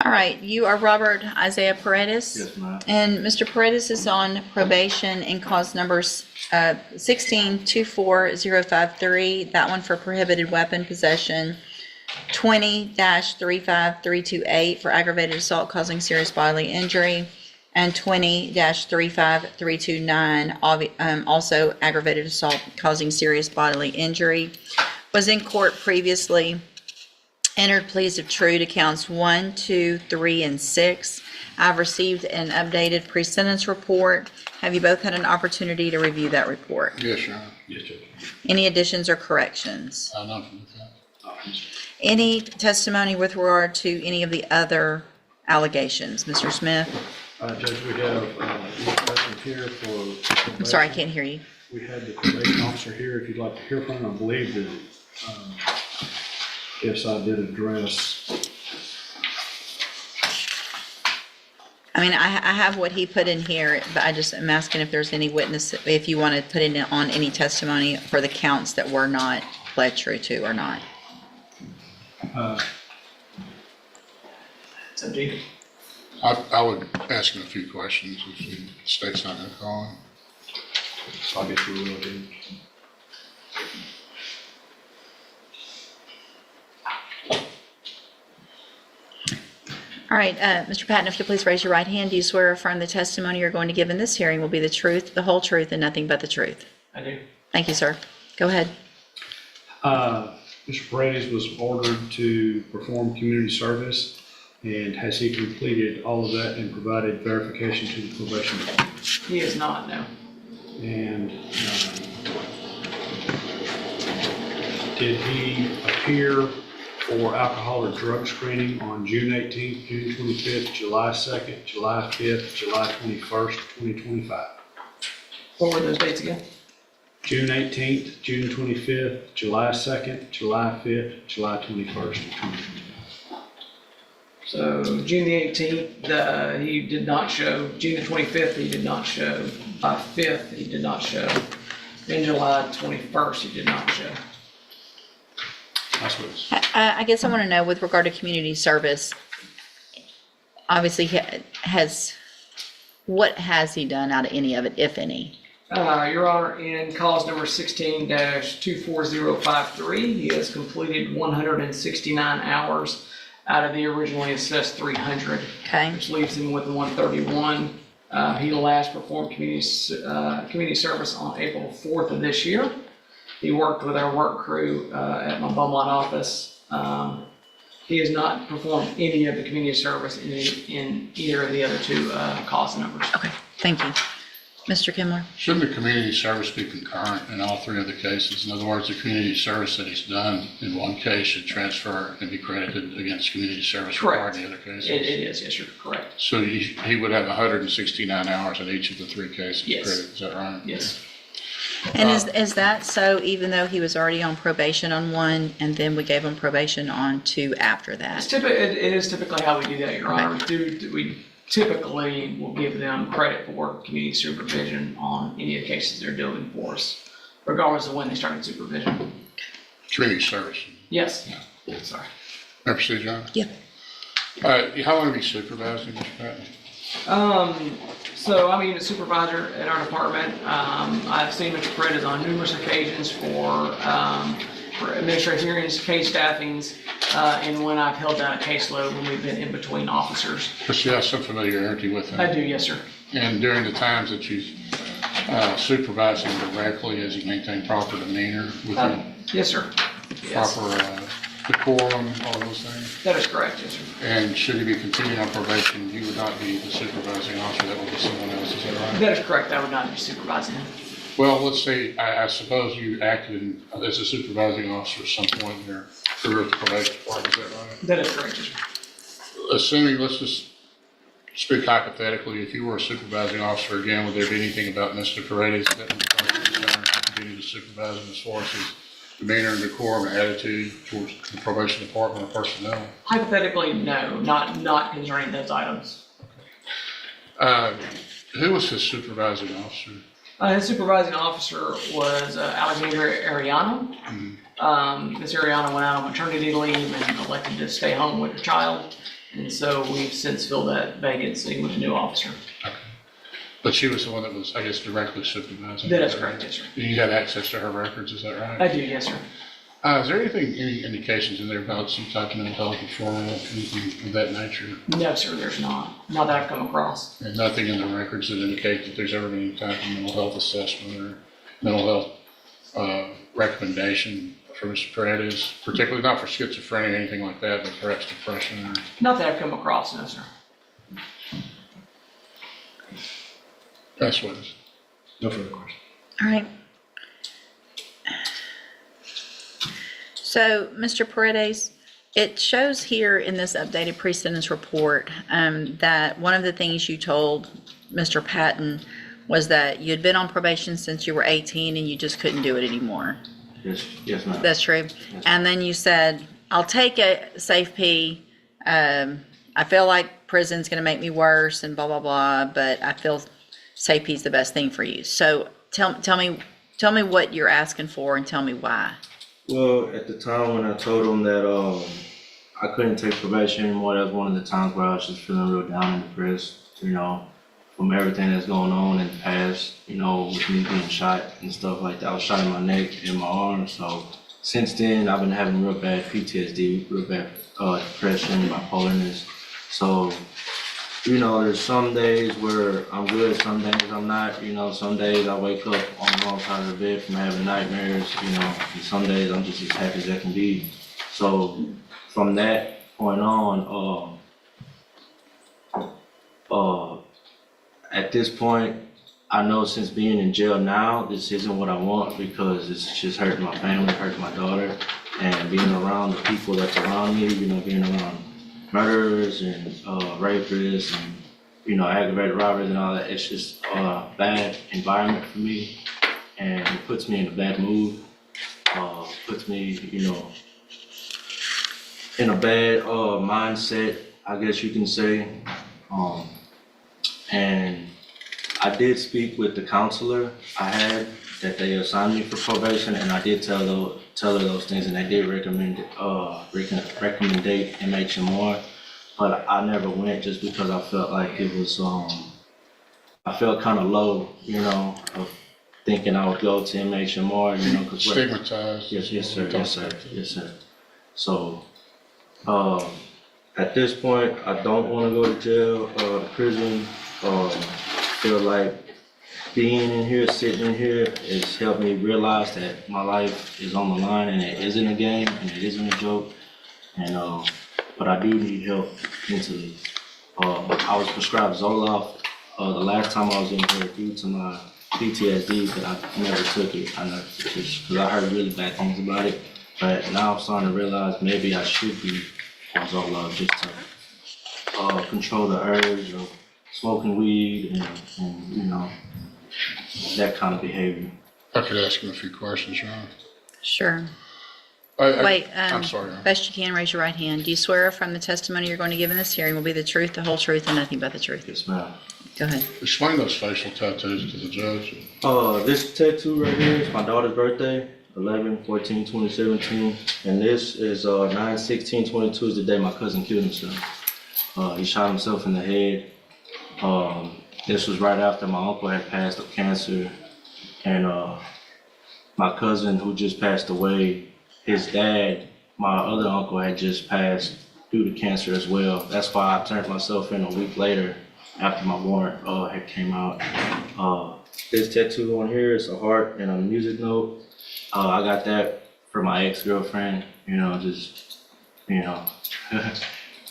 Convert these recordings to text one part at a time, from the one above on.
All right, you are Robert Isaiah Paredes? Yes, ma'am. And Mr. Paredes is on probation in cause numbers 16-24053, that one for prohibited weapon possession, 20-35328 for aggravated assault causing serious bodily injury, and 20-35329, also aggravated assault causing serious bodily injury. Was in court previously. Entered pleas of true to counts 1, 2, 3, and 6. I've received an updated pre-sentence report. Have you both had an opportunity to review that report? Yes, Your Honor. Yes, Judge. Any additions or corrections? None from the counsel. Any testimony with regard to any of the other allegations? Mr. Smith? Judge, we have each person here for. I'm sorry, I can't hear you. We had the probation officer here, if you'd like to hear from him. I believe that, yes, I did address. I mean, I have what he put in here, but I just am asking if there's any witness, if you want to put in on any testimony for the counts that were not pled true to or not. So, Dean? I would ask him a few questions if the state's not going to call him. So I guess we will do. All right, Mr. Patton, if you'll please raise your right hand. Do you swear or affirm the testimony you're going to give in this hearing will be the truth, the whole truth, and nothing but the truth? I do. Thank you, sir. Go ahead. Mr. Paredes was ordered to perform community service, and has he completed all of that and provided verification to the probation department? He is not, no. And did he appear for alcohol or drug screening on June 18th, June 25th, July 2nd, July 5th, July 21st, 2025? What were those dates again? June 18th, June 25th, July 2nd, July 5th, July 21st, 2025. So June the 18th, he did not show. June the 25th, he did not show. July 5th, he did not show. And July 21st, he did not show. That's what it's. I guess I want to know with regard to community service, obviously what has he done out of any of it, if any? Your Honor, in cause number 16-24053, he has completed 169 hours out of the originally assessed 300, Okay. which leaves him with 131. He last performed community service on April 4th of this year. He worked with our work crew at my Beaumont office. He has not performed any of the community service in either of the other two cause numbers. Okay, thank you. Mr. Kimler? Shouldn't the community service be concurrent in all three of the cases? In other words, the community service that he's done in one case should transfer and be credited against community service required in the other cases? It is, yes, you're correct. So he would have 169 hours in each of the three cases Yes. credited, is that right? Yes. And is that so even though he was already on probation on one and then we gave him probation on two after that? It is typically how we do that, Your Honor. We typically will give them credit for community supervision on any of the cases they're doing for us, regardless of when they started supervision. Community service. Yes. Sorry. May I proceed, John? Yeah. How long have you supervised him, Mr. Patton? So I'm a supervisor at our department. I've seen Mr. Paredes on numerous occasions for administrative hearings, case staffings, and when I've held down a caseload when we've been in between officers. But you have some familiarity with him? I do, yes, sir. And during the times that you supervised him directly, has he maintained proper demeanor with him? Yes, sir. Yes. Proper decorum, all those things? That is correct, yes, sir. And should he be continuing on probation, you would not be the supervising officer, that would be someone else, is that right? That is correct. I would not be supervising him. Well, let's say, I suppose you acted as a supervising officer at some point in your career at the probation department, is that right? That is correct, yes, sir. Assuming, let's just speak hypothetically, if you were a supervising officer again, would there be anything about Mr. Paredes that would cause you concern to continue to supervise him as far as his demeanor and decorum and attitude towards the probation department or personnel? Hypothetically, no, not concerning those items. Who was his supervising officer? His supervising officer was Alexandra Ariano. Ms. Ariano went out on maternity leave and elected to stay home with her child. And so we've since filled that vacancy with a new officer. But she was the one that was, I guess, directly supervising. That is correct, yes, sir. You had access to her records, is that right? I do, yes, sir. Is there any indications in there about some type of mental health referral, anything of that nature? No, sir, there's not. Not that I've come across. And nothing in the records that indicate that there's ever been any type of mental health assessment or mental health recommendation for Mr. Paredes, particularly not for schizophrenia or anything like that, but perhaps depression or... Not that I've come across, no, sir. That's what it is. No further questions. All right. So, Mr. Paredes, it shows here in this updated pre-sentence report that one of the things you told Mr. Patton was that you had been on probation since you were 18 and you just couldn't do it anymore. Yes, ma'am. That's true. And then you said, I'll take a safe P. I feel like prison's going to make me worse and blah, blah, blah, but I feel safe P is the best thing for you. So tell me what you're asking for and tell me why. Well, at the time when I told him that I couldn't take probation anymore, that was one of the times where I was just feeling real down and depressed, from everything that's going on in the past, with me being shot and stuff like that. I was shot in my neck and my arm, so since then I've been having real bad PTSD, real bad depression, bipolarness. So, there's some days where I'm good, some days I'm not, some days I wake up on the wrong side of the bed from having nightmares, and some days I'm just as happy as I can be. So from that point on, at this point, I know since being in jail now, this isn't what I want because it's just hurting my family, hurting my daughter, and being around the people that's around me, being around murderers and rapists and aggravated robberies and all that. It's just a bad environment for me, and it puts me in a bad mood. Puts me, in a bad mindset, I guess you can say. And I did speak with the counselor I had that they assigned me for probation, and I did tell her those things, and they did recommend MHMR, but I never went just because I felt like it was I felt kind of low, of thinking I would go to MHMR, because Stigmatized. Yes, sir. So at this point, I don't want to go to jail or prison. Feel like being in here, sitting in here, has helped me realize that my life is on the line and it isn't a game and it isn't a joke. And but I do need help mentally. I was prescribed Zoloft the last time I was in here due to my PTSD, but I never took it. Just because I heard really bad things about it. But now I'm starting to realize maybe I should be on Zoloft just to control the urge of smoking weed and that kind of behavior. I could ask him a few questions, Ron. Sure. I'm Wait, sorry. best you can, raise your right hand. Do you swear from the testimony you're going to give in this hearing will be the truth, the whole truth, and nothing but the truth? Yes, ma'am. Go ahead. Explain those facial tattoos to the judge. This tattoo right here is my daughter's birthday, 11/14/2017, and this is 9/16/22 is the day my cousin killed himself. He shot himself in the head. This was right after my uncle had passed of cancer, and my cousin who just passed away, his dad, my other uncle, had just passed due to cancer as well. That's why I turned myself in a week later after my warrant had came out. This tattoo on here is a heart and a music note. I got that for my ex-girlfriend,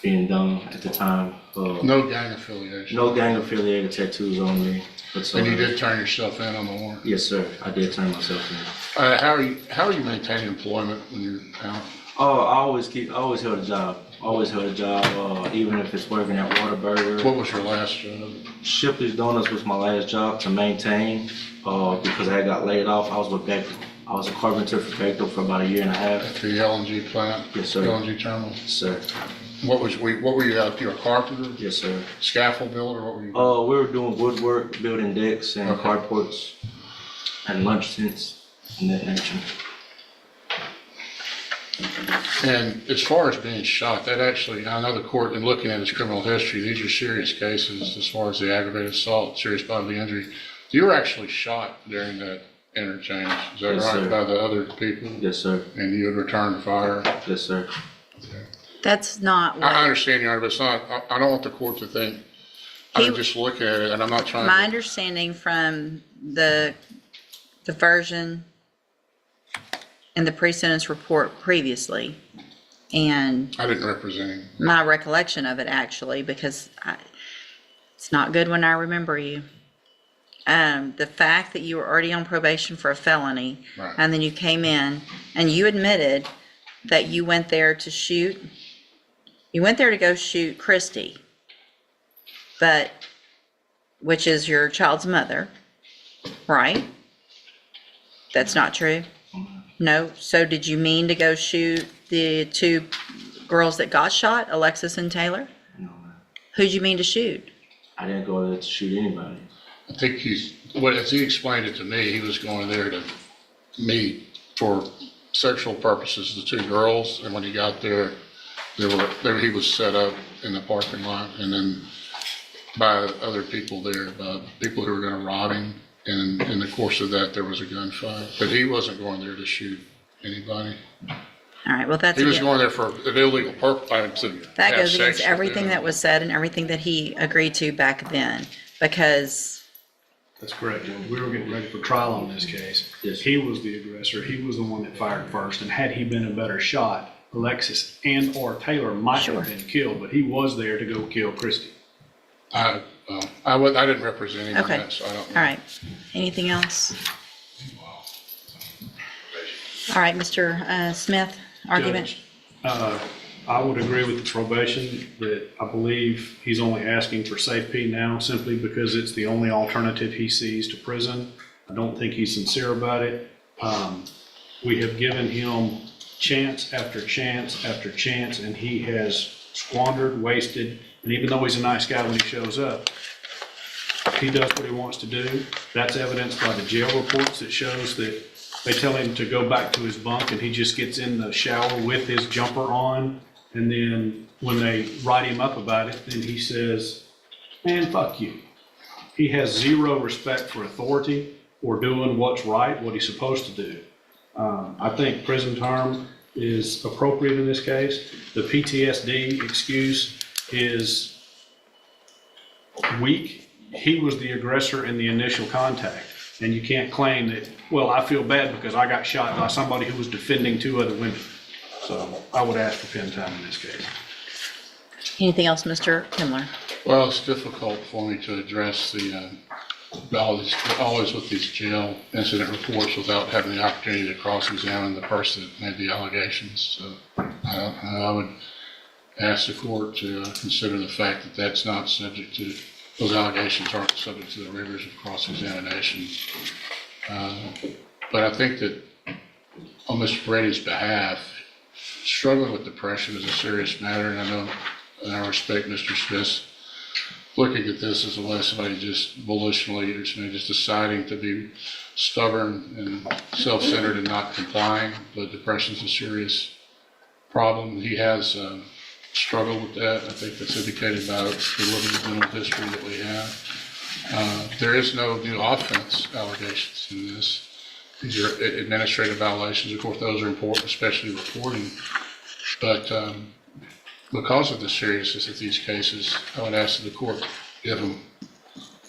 being dumb at the time. No gang affiliation. No gang affiliated tattoos on me. And you did turn yourself in on the warrant? Yes, sir. I did turn myself in. How are you maintaining employment when you're out? I always held a job. Even if it's working at Whataburger. What was your last job? Shipley's Donuts was my last job to maintain, because I got laid off. I was with Bechtel. I was a carpenter for Bechtel for about 1.5 years. At the LNG plant? Yes, sir. LNG terminal? Yes, sir. What were you out? You were a carpenter? Yes, sir. Scaffold builder? What were you? We were doing woodwork, building decks and carports and lunch tents and that nature. And as far as being shot, that actually, I know the court, in looking at his criminal history, these are serious cases as far as the aggravated assault, serious bodily injury. You were actually shot during that interchange, is that Yes, right, sir. by the other people? Yes, sir. And you had returned fire? Yes, sir. That's not I what, understand, Your Honor, but it's not, I don't want the court to think, He- I'm just looking at it, and I'm not trying my to. understanding from the version in the pre-sentence report previously, and I didn't represent him. my recollection of it actually, because it's not good when I remember you. The fact that you were already on probation for a felony, Right. and then you came in and you admitted that you went there to shoot, you went there to go shoot Christy, but, which is your child's mother, right? That's not true? No? So did you mean to go shoot the two girls that got shot, Alexis and Taylor? No, man. Who'd you mean to shoot? I didn't go there to shoot anybody. I think as he explained it to me, he was going there to meet for sexual purposes, the two girls, and when he got there, he was set up in the parking lot, and then by other people there, by people who were gonna rob him, and in the course of that, there was a gunfight, but he wasn't going there to shoot anybody. All right, well, that's, He was again, going there for an illegal purpose, that goes against everything that was said and everything that he agreed to back then, because, That's correct. We were getting ready for trial on this case. Yes. He was the aggressor. He was the one that fired first, and had he been a better shot, Alexis and or Taylor might Sure. have been killed, but he was there to go kill Christy. I didn't represent him in okay, that, so I don't all know. right. Anything else? All right, Mr. Smith, argument? Judge, I would agree with the probation that I believe he's only asking for safety now simply because it's the only alternative he sees to prison. I don't think he's sincere about it. We have given him chance after chance after chance, and he has squandered, wasted, and even though he's a nice guy when he shows up, he does what he wants to do. That's evidenced by the jail reports that shows that they tell him to go back to his bunk and he just gets in the shower with his jumper on. And then when they write him up about it, then he says, man, fuck you. He has zero respect for authority or doing what's right, what he's supposed to do. I think prison term is appropriate in this case. The PTSD excuse is weak. He was the aggressor in the initial contact. And you can't claim that, well, I feel bad because I got shot by somebody who was defending two other women. So I would ask for pen time in this case. Anything else, Mr. Kimler? Well, it's difficult for me to address always with these jail incident reports without having the opportunity to cross-examine the person that made the allegations. So I would ask the court to consider the fact that that's not subject to, those allegations aren't subject to the rigors of cross-examination. But I think that on Mr. Brady's behalf, struggling with depression is a serious matter, and I know, and I respect Mr. Smith's looking at this as a way of somebody just volitionally, or somebody just deciding to be stubborn and self-centered and not complying, but depression is a serious problem. He has struggled with that. I think that's indicated by the limited mental history that we have. There is no new offense allegations in this. These are administrative violations. Of course, those are important, especially reporting. But because of the seriousness of these cases, I would ask that the court give him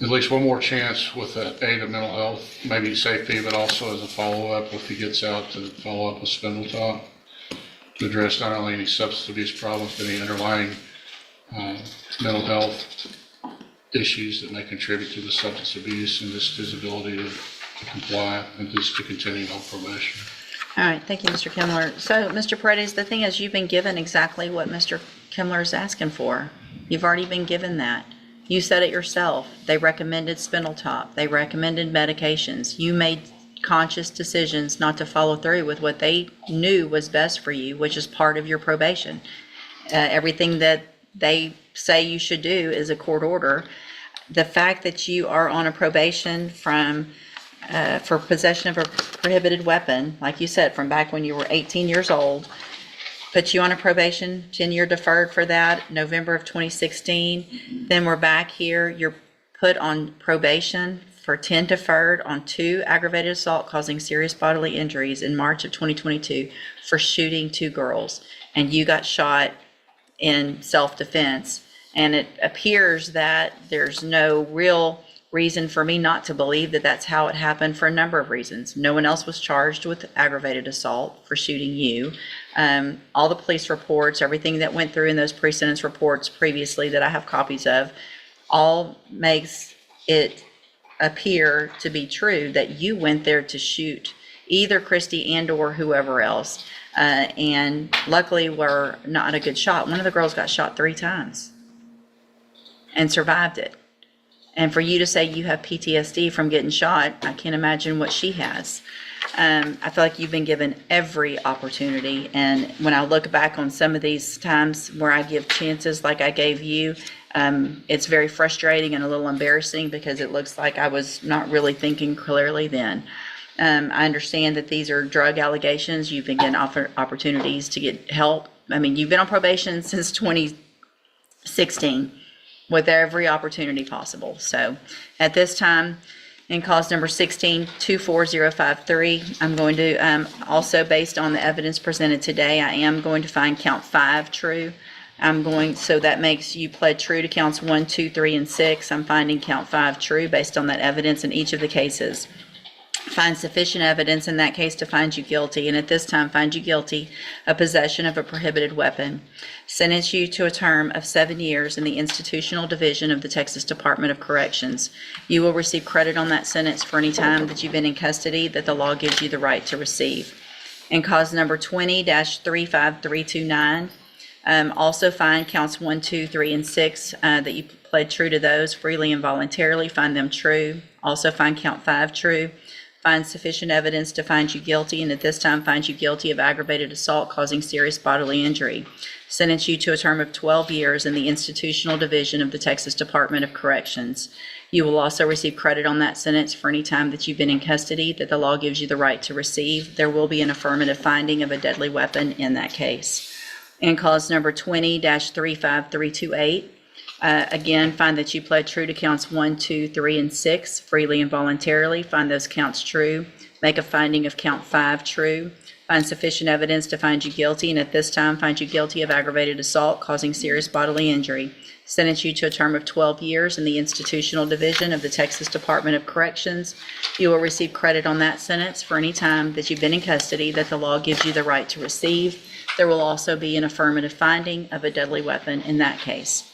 at least one more chance with the aid of mental health, maybe safety, but also as a follow-up if he gets out, to follow up with Spindletop, to address not only any substance abuse problems, but any underlying mental health issues that may contribute to the substance abuse and just his ability to comply and just to continue on probation. All right, thank you, Mr. Kimler. So, Mr. Paredes, the thing is, you've been given exactly what Mr. Kimler is asking for. You've already been given that. You said it yourself. They recommended Spindletop. They recommended medications. You made conscious decisions not to follow through with what they knew was best for you, which is part of your probation. Everything that they say you should do is a court order. The fact that you are on a probation for possession of a prohibited weapon, like you said, from back when you were 18 years old, put you on a probation, 10-year deferred for that, November of 2016. Then we're back here, you're put on probation for 10 deferred on 2 aggravated assault causing serious bodily injuries in March of 2022 for shooting 2 girls. And you got shot in self-defense. And it appears that there's no real reason for me not to believe that that's how it happened for a number of reasons. No one else was charged with aggravated assault for shooting you. All the police reports, everything that went through in those pre-sentence reports previously that I have copies of, all makes it appear to be true that you went there to shoot either Christy and or whoever else. And luckily we're not a good shot. One of the girls got shot 3 times and survived it. And for you to say you have PTSD from getting shot, I can't imagine what she has. I feel like you've been given every opportunity. And when I look back on some of these times where I give chances like I gave you, it's very frustrating and a little embarrassing because it looks like I was not really thinking clearly then. I understand that these are drug allegations. You've been given opportunities to get help. I mean, you've been on probation since 2016 with every opportunity possible. So at this time, in cause number 16-24053, I'm going to, also based on the evidence presented today, I am going to find count 5 true. So that makes you pled true to counts 1, 2, 3, and 6. I'm finding count 5 true based on that evidence in each of the cases. Find sufficient evidence in that case to find you guilty, and at this time find you guilty of possession of a prohibited weapon. Sentence you to a term of 7 years in the institutional division of the Texas Department of Corrections. You will receive credit on that sentence for any time that you've been in custody that the law gives you the right to receive. In cause number 20-35329, also find counts 1, 2, 3, and 6 that you pled true to those freely and voluntarily. Find them true. Also find count 5 true. Find sufficient evidence to find you guilty, and at this time find you guilty of aggravated assault causing serious bodily injury. Sentence you to a term of 12 years in the institutional division of the Texas Department of Corrections. You will also receive credit on that sentence for any time that you've been in custody that the law gives you the right to receive. There will be an affirmative finding of a deadly weapon in that case. In cause number 20-35328, again, find that you pled true to counts 1, 2, 3, and 6 freely and voluntarily. Find those counts true. Make a finding of count 5 true. Find sufficient evidence to find you guilty, and at this time find you guilty of aggravated assault causing serious bodily injury. Sentence you to a term of 12 years in the institutional division of the Texas Department of Corrections. You will receive credit on that sentence for any time that you've been in custody that the law gives you the right to receive. There will also be an affirmative finding of a deadly weapon in that case.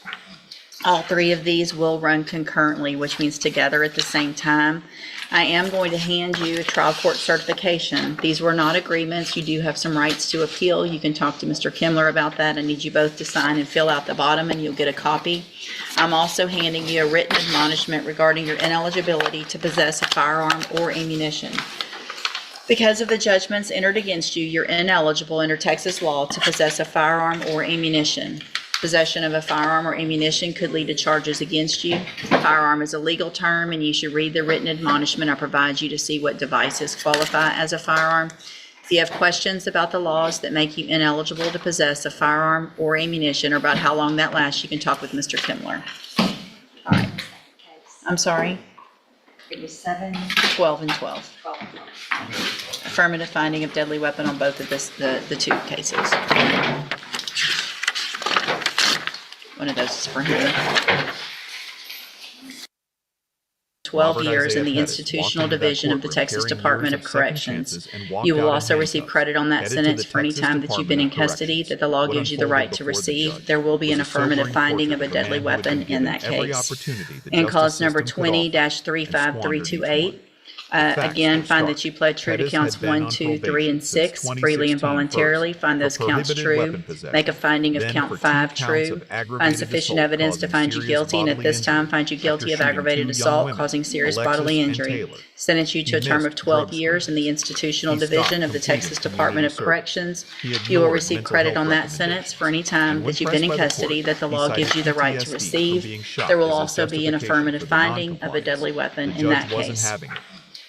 All 3 of these will run concurrently, which means together at the same time. I am going to hand you a trial court certification. These were not agreements. You do have some rights to appeal. You can talk to Mr. Kimler about that. I need you both to sign and fill out the bottom, and you'll get a copy. I'm also handing you a written admonishment regarding your ineligibility to possess a firearm or ammunition. Because of the judgments entered against you, you're ineligible under Texas law to possess a firearm or ammunition. Possession of a firearm or ammunition could lead to charges against you. Firearm is a legal term, and you should read the written admonishment I provide you to see what devices qualify as a firearm. If you have questions about the laws that make you ineligible to possess a firearm or ammunition, or about how long that lasts, you can talk with Mr. Kimler. All right. I'm sorry? It was 7, 12 and 12. 12. Affirmative finding of deadly weapon on both of the 2 cases. One of those is for him. 12 Robert years in Isaiah the Pettis institutional walked into that division of the courtroom Texas carrying Department years of second Corrections. chances and walked You will out also in receive handcuffs, credit on that headed to sentence the for any Texas time that you've been in Department of custody Corrections. that the law What gives you the unfolded right to before the receive. judge There will be an was a affirmative sobering finding of a portrait deadly man who had been weapon in that given every case. opportunity the In justice cause number system could offer and squandered each 20-35328, one. Facts again, were find stark. that you pled true to Pettis counts had been 1, on 2, 3, probation and 6 since freely and 2016 voluntarily. first Find for those counts prohibited true. weapon possession, Make a finding of then count for 2 5 counts true. of aggravated Find sufficient assault evidence to causing find you serious guilty, and at bodily this time injury find you guilty after of shooting aggravated 2 young assault women, causing serious Alexis bodily and injury. Taylor. Sentence you to a He term of missed 12 drug years in the screening. institutional He stopped division of the completing Texas community Department of service. Corrections. He You will ignored receive mental credit health on that sentence for any recommendations. time When that you've been in pressed by the custody court, that the he law cited gives you the right to PTSD from receive. being shot There will as his also be an justification affirmative for the finding of a noncompliance. deadly weapon The in that judge wasn't case. having it.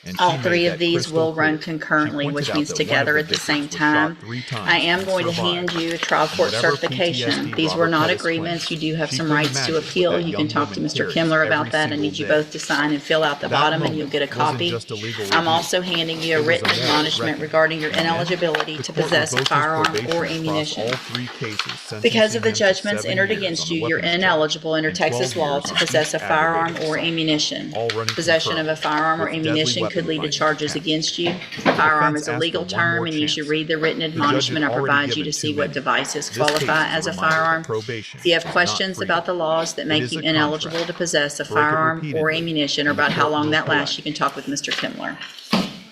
and All she three made of that these crystal will run clear. She concurrently, pointed which out means that one of together the at the same victims was shot time. 3 times I am and going to survived. hand you a trial court Whatever certification. PTSD These were Robert not Pettis agreements. You claims, do have she some couldn't rights to imagine what appeal. that You young can talk to woman Mr. carries Kimler about every that. I single need you day. both to sign and fill out the That bottom, and moment you'll get a wasn't copy. just a legal I'm review. also handing you It a was written a moral admonishment reckoning. regarding your And then, ineligibility the to court possess a revoked his firearm probation or across ammunition. all 3 cases, Because of the sentencing him to judgments 7 entered years against on the you, you're weapons charge ineligible under and Texas 12 law years to on possess a each firearm aggravated or assault, ammunition. all running Possession of a concurrently, firearm or with deadly ammunition could weapon lead to finding charges attached. against you. The Firearm defense is a asked legal for one more term, and you chance. should read the written The judge admonishment I had already provide you given to see too what many. devices This case qualify is as a reminder that firearm. probation If you have is not questions freedom. about the laws that It make is you a ineligible contract. to possess a Break it firearm or repeatedly, ammunition, or and the about how court long will that lasts, collect. you can talk with Mr. Kimler.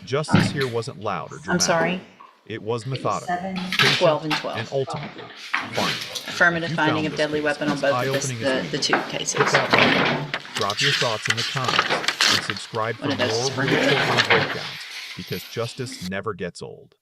Justice here wasn't loud or I'm dramatic. sorry, It was methodical, 7, patient, 12 and and 12. ultimately final. Affirmative If you finding found of this deadly case weapon on as both of eye-opening as the we two did, cases. hit that like button, drop your thoughts in the comments, and subscribe for One of those is more for real me. courtroom breakdowns, because justice never gets old.